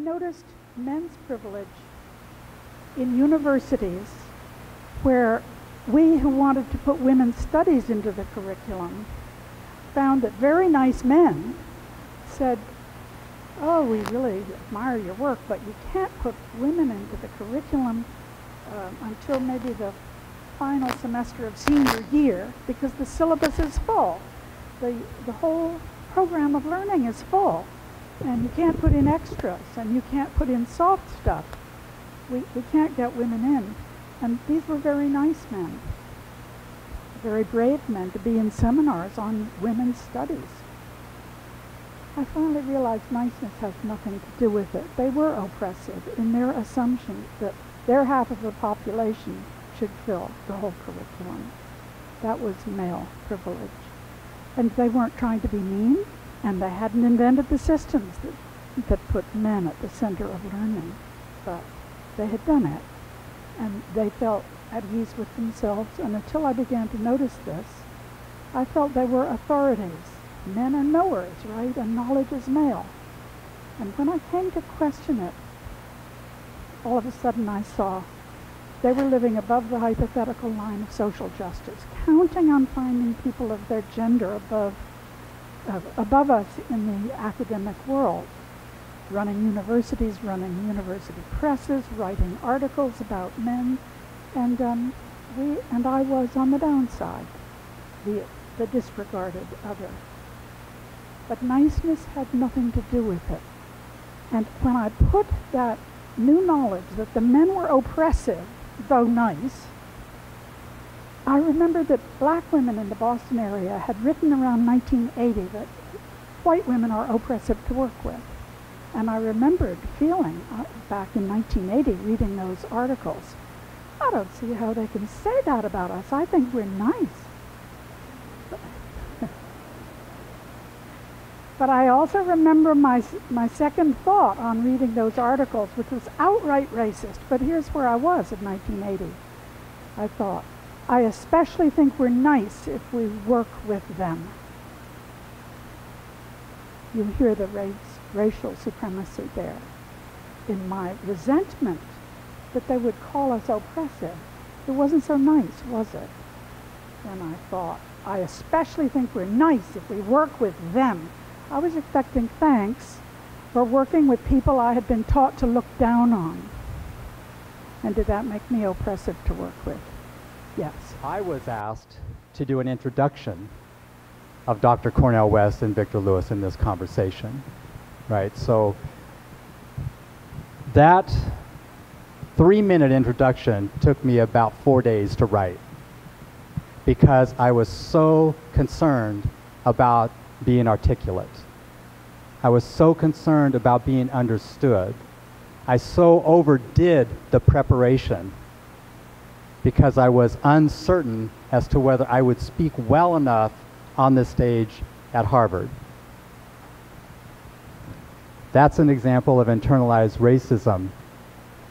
noticed men's privilege in universities where we who wanted to put women's studies into the curriculum found that very nice men said, oh, we really admire your work, but you can't put women into the curriculum until maybe the final semester of senior year because the syllabus is full. The whole program of learning is full, and you can't put in extras, and you can't put in soft stuff. We can't get women in. And these were very nice men, very brave men to be in seminars on women's studies. I finally realized niceness has nothing to do with it. They were oppressive in their assumption that their half of the population should fill the whole curriculum. That was male privilege. And they weren't trying to be mean, and they hadn't invented the systems that put men at the center of learning. But they had done it, and they felt at ease with themselves. And until I began to notice this, I felt they were authorities. Men are knowers, right? And knowledge is male. And when I came to question it, all of a sudden I saw they were living above the hypothetical line of social justice, counting on finding people of their gender above us in the academic world, running universities, running university presses, writing articles about men, and I was on the downside, the disregarded other. But niceness had nothing to do with it. And when I put that new knowledge that the men were oppressive, though nice, I remember that black women in the Boston area had written around 1980 that white women are oppressive to work with. And I remembered feeling, back in 1980, reading those articles, I don't see how they can say that about us. I think we're nice. But I also remember my second thought on reading those articles, which was outright racist. But here's where I was in 1980. I thought, I especially think we're nice if we work with them. You hear the racial supremacy there. In my resentment that they would call us oppressive, it wasn't so nice, was it? And I thought, I especially think we're nice if we work with them. I was expecting thanks for working with people I had been taught to look down on. And did that make me oppressive to work with? Yes. I was asked to do an introduction of Dr. Cornel West and Victor Lewis in this conversation, right? So that 3-minute introduction took me about 4 days to write because I was so concerned about being articulate. I was so concerned about being understood. I so overdid the preparation because I was uncertain as to whether I would speak well enough on this stage at Harvard. That's an example of internalized racism.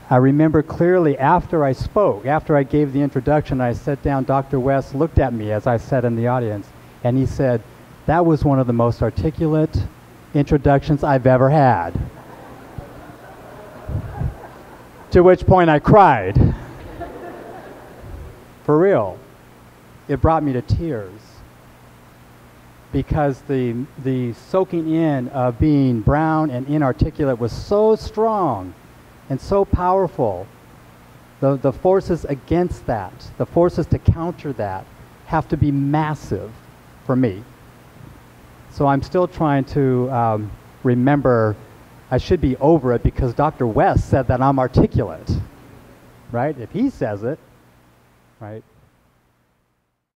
I remember clearly after I spoke, after I gave the introduction, I sat down, Dr. West looked at me as I sat in the audience, and he said, that was one of the most articulate introductions I've ever had. To which point I cried. For real. It brought me to tears. Because the soaking in of being brown and inarticulate was so strong and so powerful. The forces against that, the forces to counter that, have to be massive for me. So I'm still trying to remember I should be over it because Dr. West said that I'm articulate, right? If he says it, right?